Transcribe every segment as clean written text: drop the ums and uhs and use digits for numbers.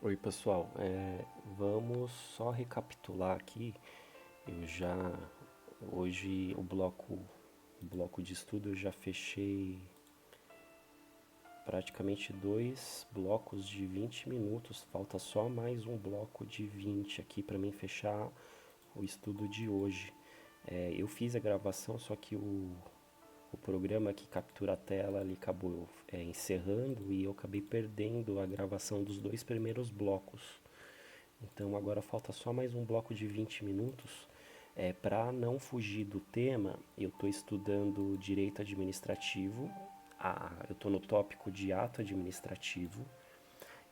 Oi, pessoal. Vamos só recapitular aqui. Eu já hoje o bloco de estudo eu já fechei praticamente dois blocos de 20 minutos. Falta só mais um bloco de 20 aqui para mim fechar o estudo de hoje. Eu fiz a gravação, só que o programa que captura a tela ele acabou encerrando e eu acabei perdendo a gravação dos dois primeiros blocos. Então agora falta só mais um bloco de 20 minutos. Para não fugir do tema, eu estou estudando direito administrativo. Eu estou no tópico de ato administrativo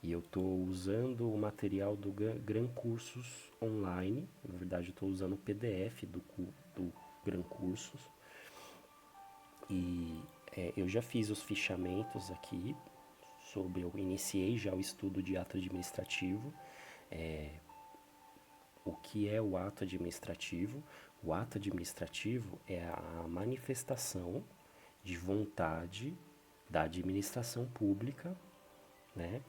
e eu estou usando o material do Gran Cursos online. Na verdade, eu estou usando o PDF do Gran Cursos e eu já fiz os fichamentos aqui eu iniciei já o estudo de ato administrativo. O que é o ato administrativo? O ato administrativo é a manifestação de vontade da administração pública, né?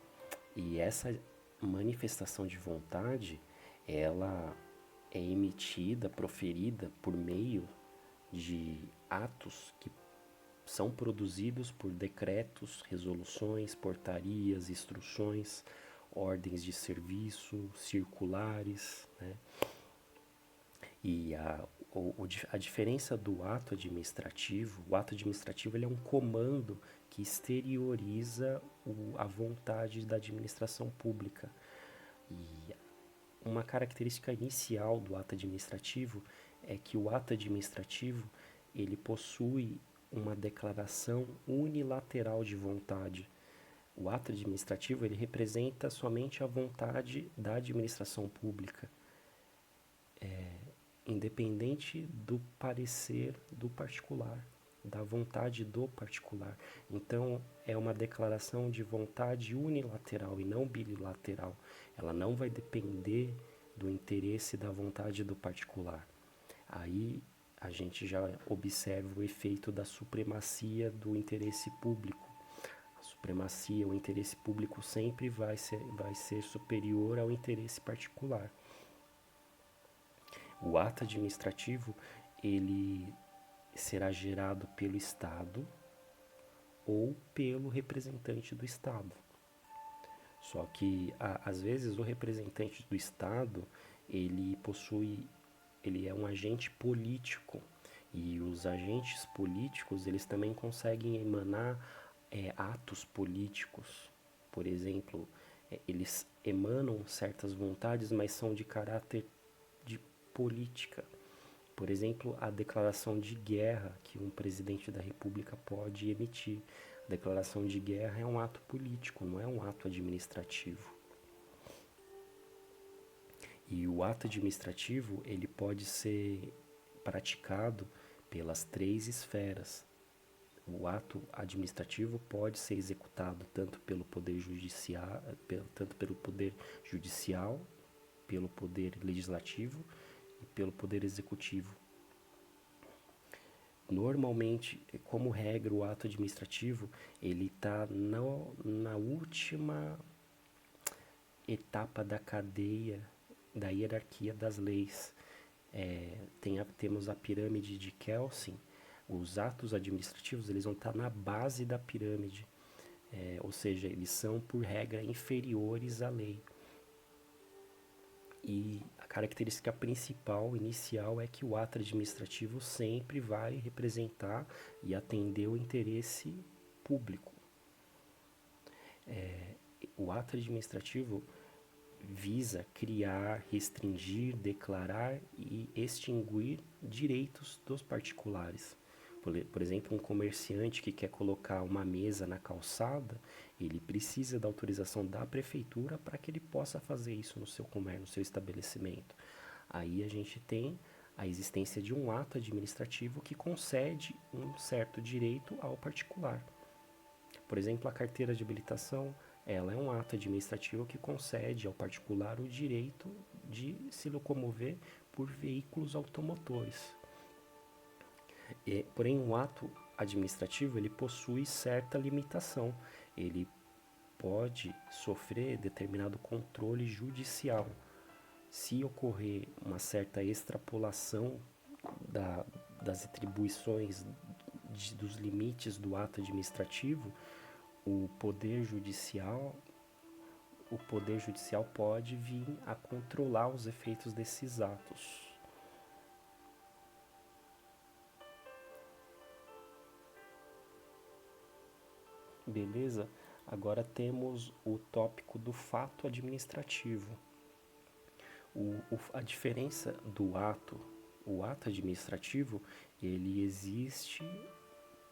E essa manifestação de vontade, ela é emitida, proferida por meio de atos que são produzidos por decretos, resoluções, portarias, instruções, ordens de serviço, circulares, né? E a diferença do ato administrativo, o ato administrativo ele é um comando que exterioriza a vontade da administração pública. E uma característica inicial do ato administrativo é que o ato administrativo ele possui uma declaração unilateral de vontade. O ato administrativo ele representa somente a vontade da administração pública, independente do parecer do particular, da vontade do particular. Então, é uma declaração de vontade unilateral e não bilateral. Ela não vai depender do interesse da vontade do particular. Aí a gente já observa o efeito da supremacia do interesse público. A supremacia, o interesse público sempre vai ser superior ao interesse particular. O ato administrativo ele será gerado pelo Estado ou pelo representante do Estado. Só que às vezes o representante do Estado ele é um agente político e os agentes políticos eles também conseguem emanar atos políticos. Por exemplo, eles emanam certas vontades, mas são de caráter de política. Por exemplo, a declaração de guerra que um presidente da República pode emitir. A declaração de guerra é um ato político, não é um ato administrativo. E o ato administrativo ele pode ser praticado pelas três esferas. O ato administrativo pode ser executado tanto pelo poder judicial, pelo poder legislativo e pelo poder executivo. Normalmente, como regra, o ato administrativo ele está na última etapa da cadeia da hierarquia das leis. Temos a pirâmide de Kelsen. Os atos administrativos eles vão estar na base da pirâmide, ou seja, eles são por regra inferiores à lei. E a característica principal, inicial, é que o ato administrativo sempre vai representar e atender o interesse público. O ato administrativo visa criar, restringir, declarar e extinguir direitos dos particulares. Por exemplo, um comerciante que quer colocar uma mesa na calçada, ele precisa da autorização da prefeitura para que ele possa fazer isso no seu comércio, no seu estabelecimento. Aí a gente tem a existência de um ato administrativo que concede um certo direito ao particular. Por exemplo, a carteira de habilitação, ela é um ato administrativo que concede ao particular o direito de se locomover por veículos automotores. Porém, um ato administrativo ele possui certa limitação. Ele pode sofrer determinado controle judicial. Se ocorrer uma certa extrapolação das atribuições dos limites do ato administrativo, o Poder Judicial pode vir a controlar os efeitos desses atos. Beleza? Agora temos o tópico do fato administrativo. A diferença do ato, o ato administrativo, ele existe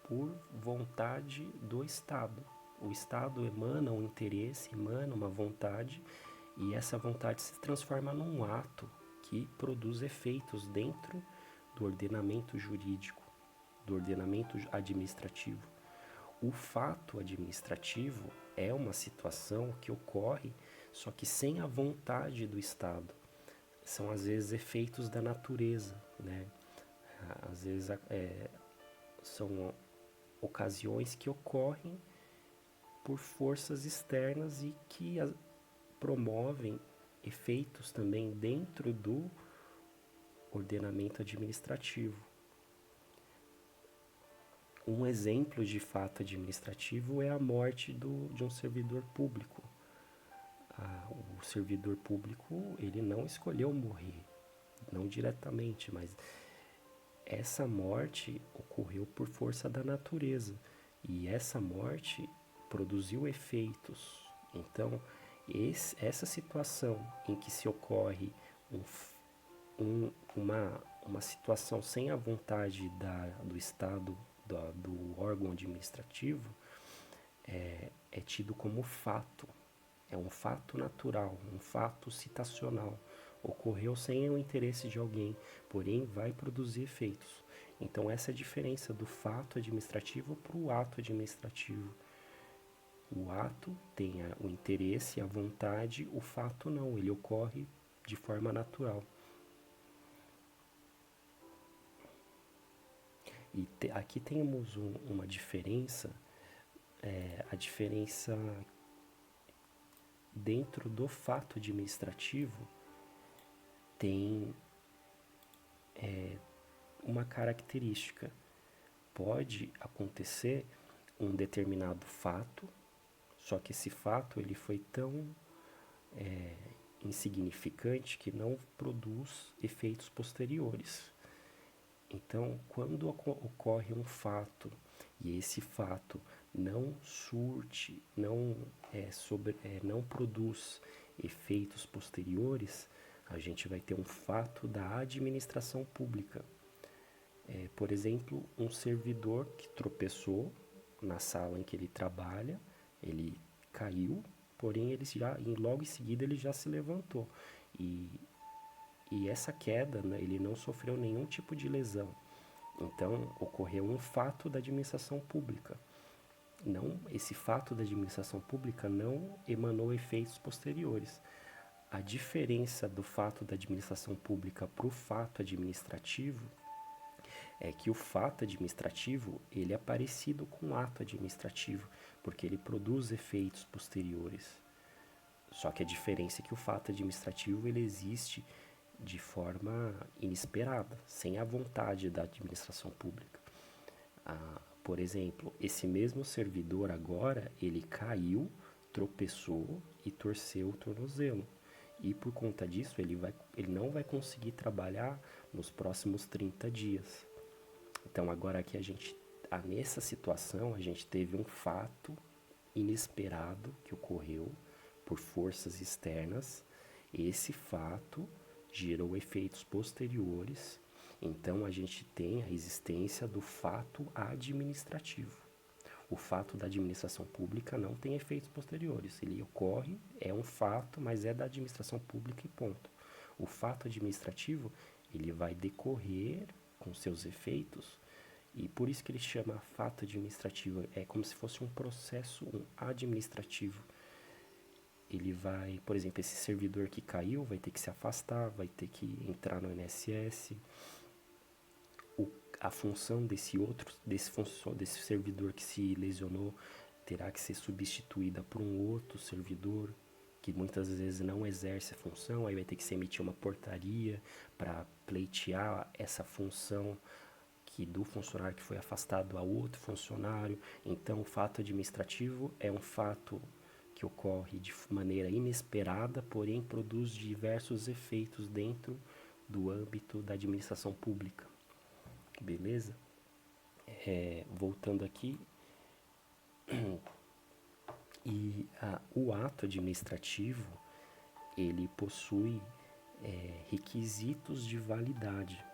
por vontade do Estado. O Estado emana um interesse, emana uma vontade, e essa vontade se transforma num ato que produz efeitos dentro do ordenamento jurídico, do ordenamento administrativo. O fato administrativo é uma situação que ocorre, só que sem a vontade do Estado. São, às vezes, efeitos da natureza, né? Às vezes, são ocasiões que ocorrem por forças externas e que promovem efeitos também dentro do ordenamento administrativo. Um exemplo de fato administrativo é a morte de um servidor público. O servidor público, ele não escolheu morrer, não diretamente, mas essa morte ocorreu por força da natureza, e essa morte produziu efeitos. Então, essa situação em que se ocorre uma situação sem a vontade do Estado, do órgão administrativo, é tido como fato. É um fato natural, um fato citacional. Ocorreu sem o interesse de alguém, porém vai produzir efeitos. Então, essa é a diferença do fato administrativo para o ato administrativo. O ato tem o interesse, a vontade, o fato não, ele ocorre de forma natural. E aqui temos uma diferença, a diferença dentro do fato administrativo tem uma característica. Pode acontecer um determinado fato, só que esse fato ele foi tão insignificante que não produz efeitos posteriores. Então, quando ocorre um fato e esse fato não surte, não produz efeitos posteriores, a gente vai ter um fato da administração pública. Por exemplo, um servidor que tropeçou na sala em que ele trabalha, ele caiu, porém logo em seguida ele já se levantou. E essa queda, né, ele não sofreu nenhum tipo de lesão. Então, ocorreu um fato da administração pública. Esse fato da administração pública não emanou efeitos posteriores. A diferença do fato da administração pública para o fato administrativo é que o fato administrativo ele é parecido com o ato administrativo, porque ele produz efeitos posteriores. Só que a diferença é que o fato administrativo ele existe de forma inesperada, sem a vontade da administração pública. Por exemplo, esse mesmo servidor agora, ele caiu, tropeçou e torceu o tornozelo. E por conta disso, ele não vai conseguir trabalhar nos próximos 30 dias. Então agora aqui nessa situação, a gente teve um fato inesperado que ocorreu por forças externas. Esse fato gerou efeitos posteriores, então a gente tem a existência do fato administrativo. O fato da administração pública não tem efeitos posteriores, ele ocorre, é um fato, mas é da administração pública e ponto. O fato administrativo, ele vai decorrer com seus efeitos, e por isso que ele chama fato administrativo, é como se fosse um processo administrativo. Ele vai, por exemplo, esse servidor que caiu vai ter que se afastar, vai ter que entrar no INSS. A função desse servidor que se lesionou terá que ser substituída por um outro servidor que muitas vezes não exerce a função, aí vai ter que se emitir uma portaria para pleitear essa função que do funcionário que foi afastado a outro funcionário. Então, o fato administrativo é um fato que ocorre de maneira inesperada, porém produz diversos efeitos dentro do âmbito da administração pública. Beleza? Voltando aqui, o ato administrativo ele possui requisitos de validade.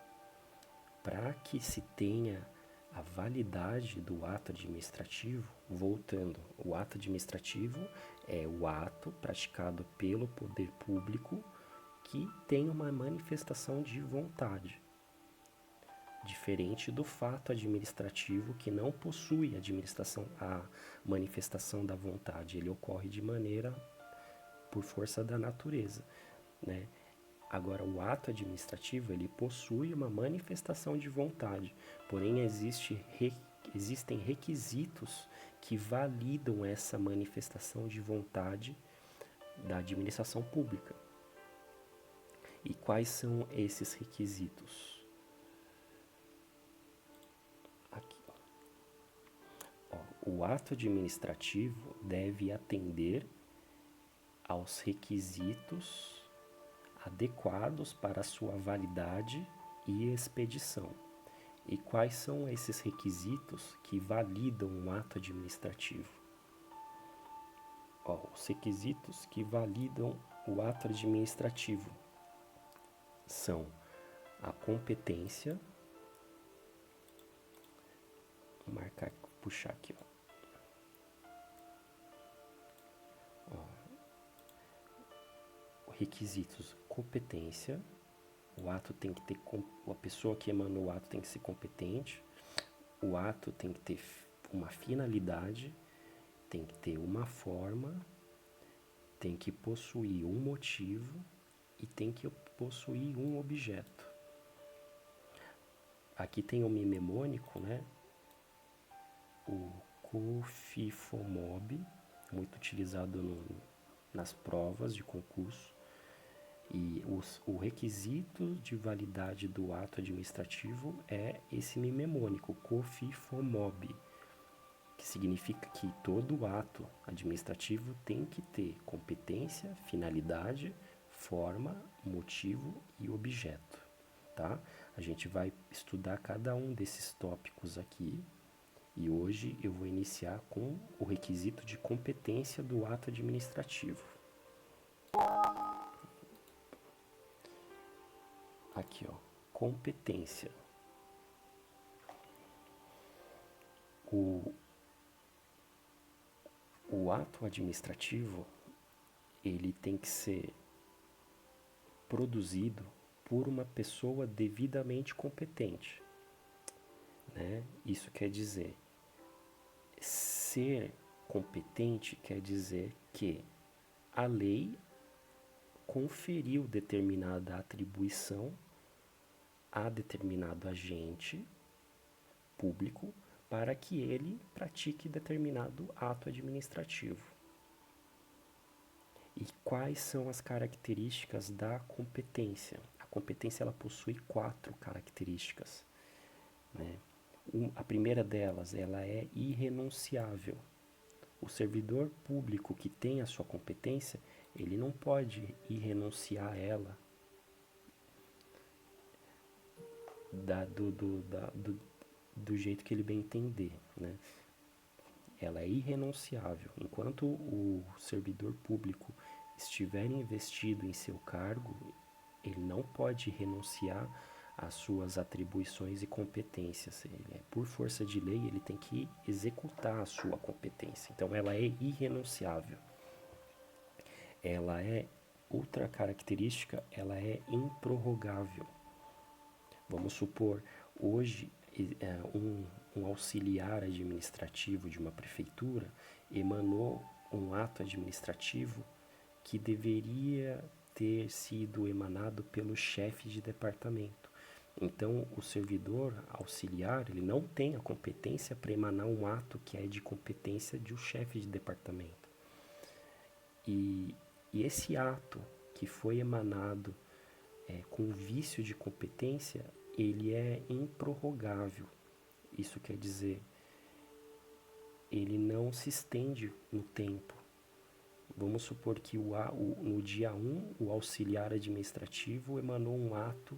Para que se tenha a validade do ato administrativo, voltando, o ato administrativo é o ato praticado pelo poder público que tem uma manifestação de vontade, diferente do fato administrativo que não possui a manifestação da vontade, ele ocorre de maneira por força da natureza, né? Agora, o ato administrativo, ele possui uma manifestação de vontade, porém existem requisitos que validam essa manifestação de vontade da administração pública. E quais são esses requisitos? Aqui. O ato administrativo deve atender aos requisitos adequados para a sua validade e expedição. E quais são esses requisitos que validam o ato administrativo? Os requisitos que validam o ato administrativo são a competência, vou marcar, puxar aqui, requisitos: competência, o ato tem que ter, a pessoa que emanou o ato tem que ser competente, o ato tem que ter uma finalidade, tem que ter uma forma, tem que possuir um motivo e tem que possuir um objeto. Aqui tem o mnemônico, né? O COFIFOMOB, muito utilizado nas provas de concurso. E o requisito de validade do ato administrativo é esse mnemônico, COFIFOMOB, que significa que todo ato administrativo tem que ter competência, finalidade, forma, motivo e objeto, tá? A gente vai estudar cada um desses tópicos aqui e hoje eu vou iniciar com o requisito de competência do ato administrativo. Aqui, competência. O ato administrativo, ele tem que ser produzido por uma pessoa devidamente competente, né? Isso quer dizer, ser competente quer dizer que a lei conferiu determinada atribuição a determinado agente público para que ele pratique determinado ato administrativo. E quais são as características da competência? A competência ela possui 4 características, né? A primeira delas, ela é irrenunciável. O servidor público que tem a sua competência, ele não pode irrenunciar a ela do jeito que ele bem entender, né? Ela é irrenunciável. Enquanto o servidor público estiver investido em seu cargo, ele não pode renunciar às suas atribuições e competências. Por força de lei, ele tem que executar a sua competência. Então, ela é irrenunciável. Outra característica, ela é improrrogável. Vamos supor, hoje, um auxiliar administrativo de uma prefeitura emanou um ato administrativo que deveria ter sido emanado pelo chefe de departamento. Então, o servidor auxiliar, ele não tem a competência para emanar um ato que é de competência de um chefe de departamento. E esse ato que foi emanado com vício de competência, ele é improrrogável. Isso quer dizer, ele não se estende no tempo. Vamos supor que no dia 1, o auxiliar administrativo emanou um ato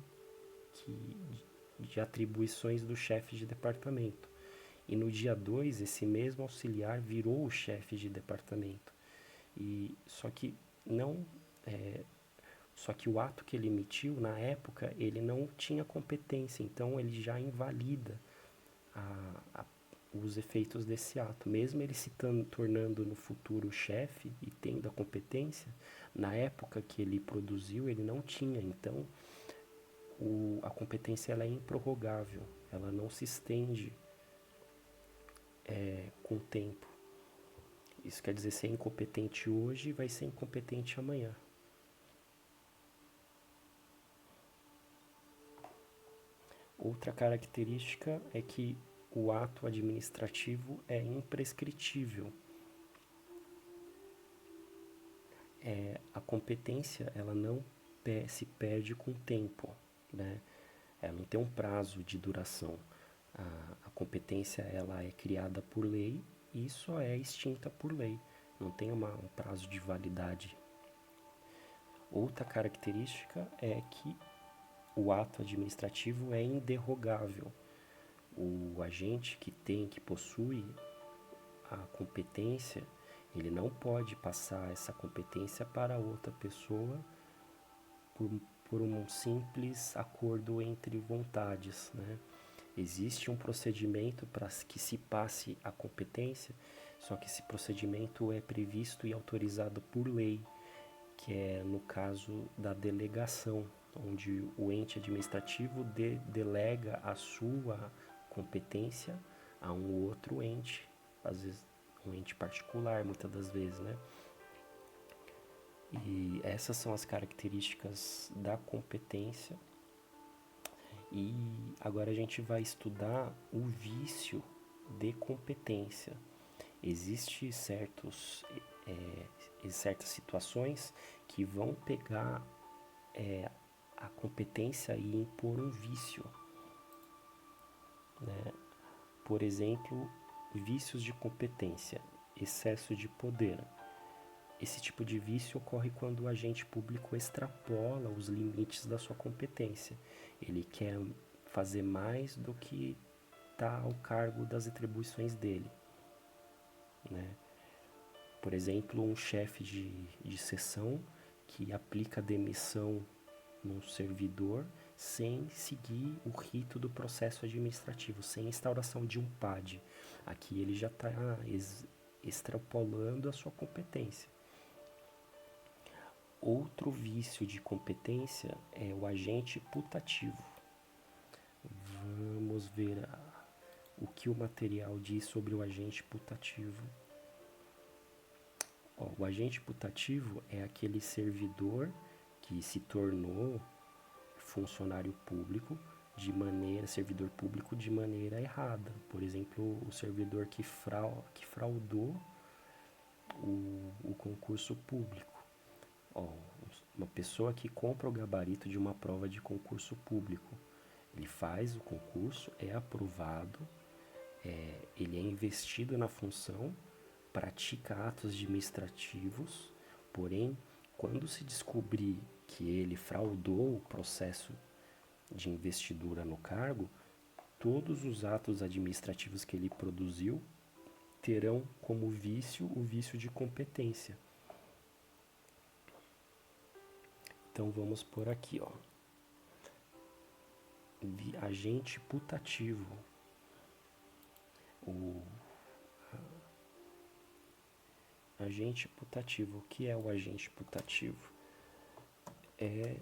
de atribuições do chefe de departamento. E no dia 2, esse mesmo auxiliar virou o chefe de departamento. Só que não só que o ato que ele emitiu, na época, ele não tinha competência, então ele já invalida os efeitos desse ato. Mesmo ele se tornando no futuro chefe e tendo a competência, na época que ele produziu, ele não tinha. Então, a competência ela é improrrogável, ela não se estende com o tempo. Isso quer dizer, ser incompetente hoje vai ser incompetente amanhã. Outra característica é que o ato administrativo é imprescritível. A competência ela não se perde com o tempo, né? Ela não tem um prazo de duração. A competência ela é criada por lei e só é extinta por lei. Não tem um prazo de validade. Outra característica é que o ato administrativo é inderrogável. O agente que possui a competência, ele não pode passar essa competência para outra pessoa por um simples acordo entre vontades, né? Existe um procedimento para que se passe a competência, só que esse procedimento é previsto e autorizado por lei, que é no caso da delegação, onde o ente administrativo delega a sua competência a um outro ente, às vezes um ente particular, muitas das vezes, né? E essas são as características da competência. E agora a gente vai estudar o vício de competência. Existem certas situações que vão pegar a competência e impor um vício, né? Por exemplo, vícios de competência, excesso de poder. Esse tipo de vício ocorre quando o agente público extrapola os limites da sua competência. Ele quer fazer mais do que está ao cargo das atribuições dele, né? Por exemplo, um chefe de seção que aplica demissão num servidor sem seguir o rito do processo administrativo, sem instauração de um PAD. Aqui ele já está extrapolando a sua competência. Outro vício de competência é o agente putativo. Vamos ver o que o material diz sobre o agente putativo. O agente putativo é aquele servidor que se tornou funcionário público servidor público de maneira errada. Por exemplo, o servidor que fraudou o concurso público. Uma pessoa que compra o gabarito de uma prova de concurso público. Ele faz o concurso, é aprovado, ele é investido na função, pratica atos administrativos, porém, quando se descobrir que ele fraudou o processo de investidura no cargo, todos os atos administrativos que ele produziu terão como vício o vício de competência. Então vamos por aqui, agente putativo. O agente putativo. O que é o agente putativo? É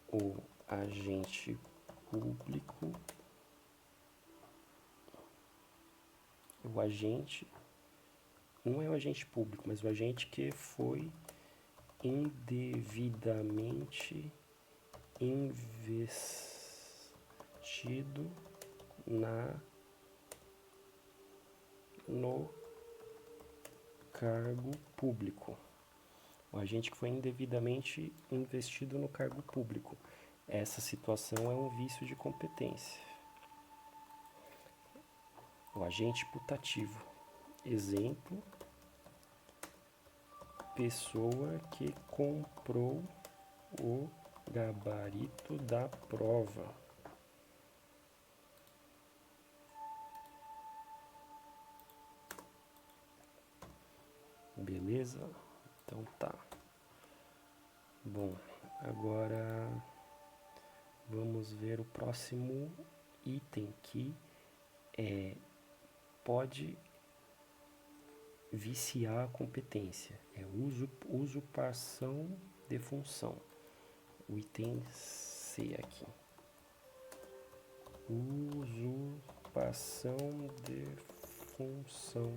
o agente público. O agente não é o agente público, mas o agente que foi indevidamente investido no cargo público. O agente que foi indevidamente investido no cargo público. Essa situação é um vício de competência. O agente putativo. Exemplo: pessoa que comprou o gabarito da prova. Beleza? Então tá. Bom, agora vamos ver o próximo item que pode viciar a competência. É usurpação de função. O item C aqui. Usurpação de função.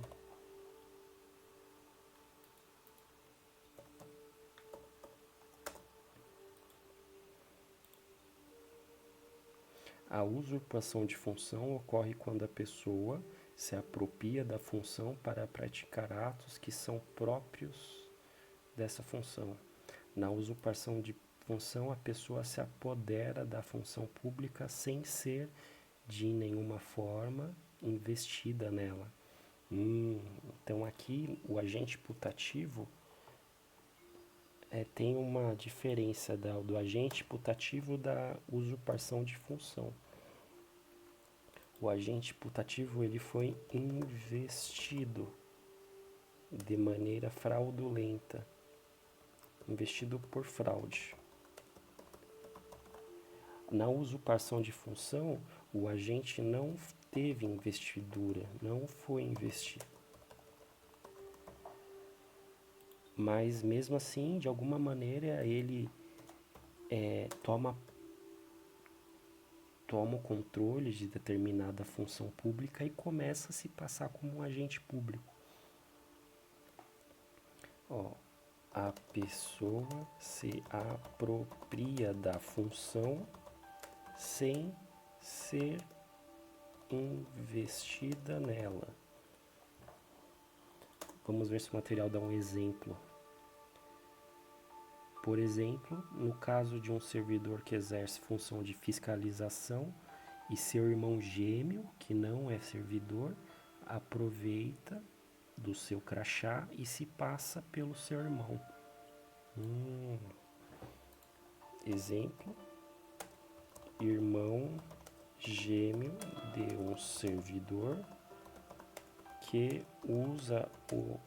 A usurpação de função ocorre quando a pessoa se apropria da função para praticar atos que são próprios dessa função. Na usurpação de função, a pessoa se apodera da função pública sem ser de nenhuma forma investida nela. Então aqui o agente putativo tem uma diferença do agente putativo da usurpação de função. O agente putativo ele foi investido de maneira fraudulenta, investido por fraude. Na usurpação de função, o agente não teve investidura, não foi investido. Mas mesmo assim, de alguma maneira, ele toma o controle de determinada função pública e começa a se passar como um agente público. A pessoa se apropria da função sem ser investida nela. Vamos ver se o material dá um exemplo. Por exemplo, no caso de um servidor que exerce função de fiscalização e seu irmão gêmeo, que não é servidor, aproveita do seu crachá e se passa pelo seu irmão. Exemplo: irmão gêmeo de um servidor que usa o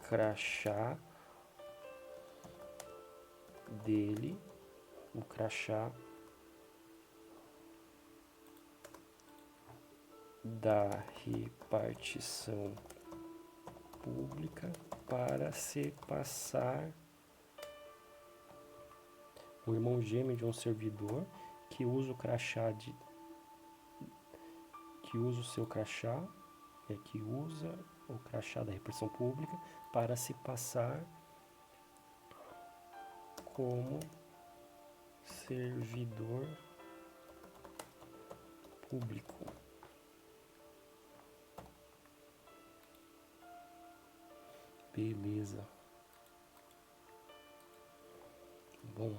crachá dele, o crachá da repartição pública para se passar. O irmão gêmeo de um servidor que usa o crachá que usa o seu crachá, que usa o crachá da repartição pública para se passar como servidor público. Beleza. Bom,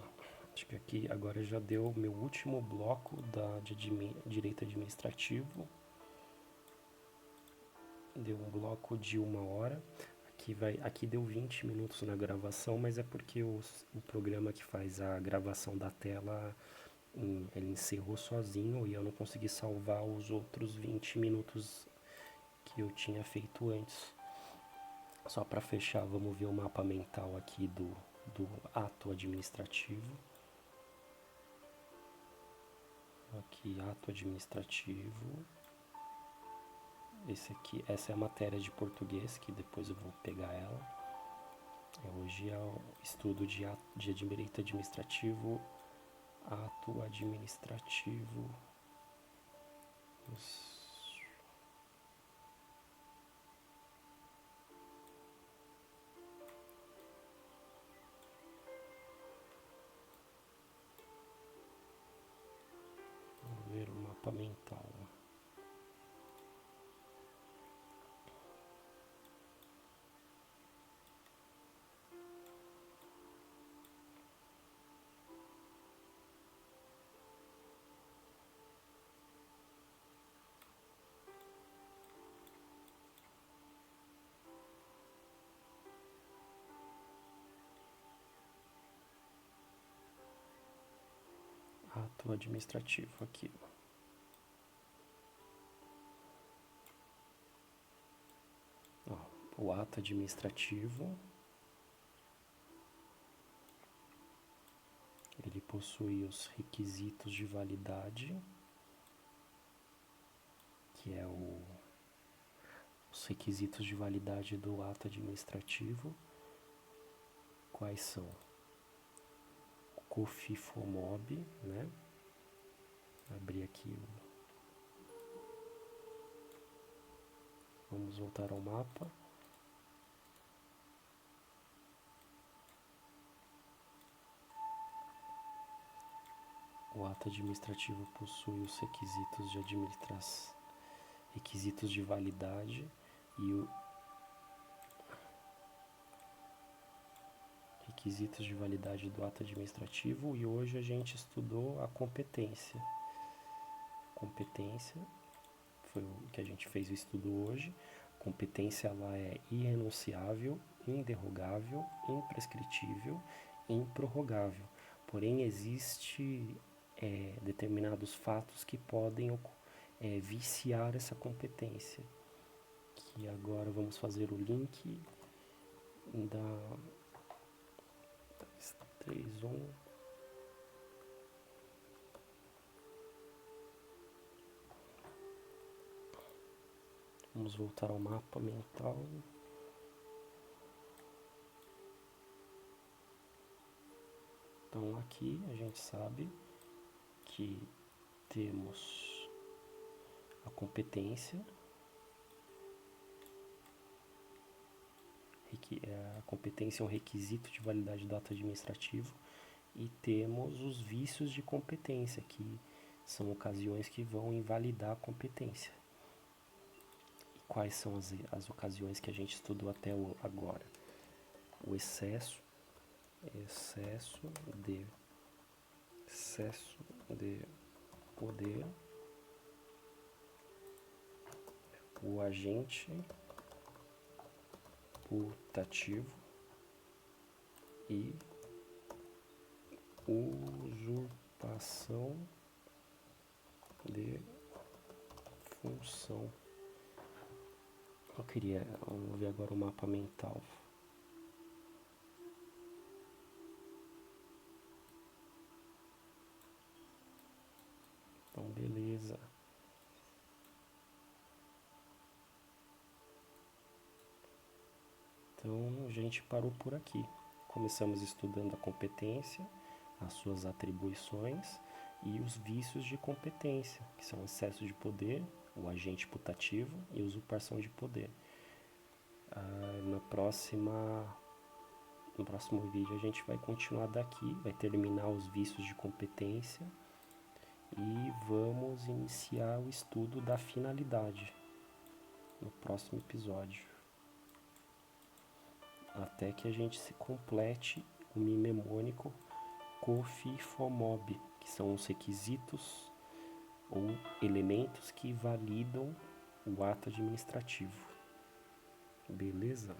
acho que aqui agora já deu o meu último bloco de direito administrativo. Deu um bloco de 1 hora. Aqui deu 20 minutos na gravação, mas é porque o programa que faz a gravação da tela, ele encerrou sozinho e eu não consegui salvar os outros 20 minutos que eu tinha feito antes. Só para fechar, vamos ver o mapa mental aqui do ato administrativo. Aqui, ato administrativo. Essa é a matéria de português, que depois eu vou pegar ela. Hoje é o estudo de direito administrativo, ato administrativo. Vamos ver o mapa mental. Ato administrativo aqui. Ó, o ato administrativo, ele possui os requisitos de validade, que é os requisitos de validade do ato administrativo. Quais são? COFIFOMOB, né? Abrir aqui Vamos voltar ao mapa. O ato administrativo possui os requisitos de validade e requisitos de validade do ato administrativo, e hoje a gente estudou a competência. Competência foi o que a gente fez o estudo hoje. Competência ela é irrenunciável, inderrogável, imprescritível, improrrogável. Porém, existe determinados fatos que podem viciar essa competência. Que agora vamos fazer o link da 3.1. Vamos voltar ao mapa mental. Então aqui a gente sabe que temos a competência. A competência é um requisito de validade do ato administrativo, e temos os vícios de competência, que são ocasiões que vão invalidar a competência. E quais são as ocasiões que a gente estudou até agora? O excesso de poder, o agente putativo e usurpação de função. Vamos ver agora o mapa mental. Então, beleza. Então, a gente parou por aqui. Começamos estudando a competência, as suas atribuições e os vícios de competência, que são excesso de poder, o agente putativo e usurpação de poder. No próximo vídeo a gente vai continuar daqui, vai terminar os vícios de competência e vamos iniciar o estudo da finalidade no próximo episódio. Até que a gente se complete o mnemônico COFIFOMOB, que são os requisitos ou elementos que validam o ato administrativo. Beleza?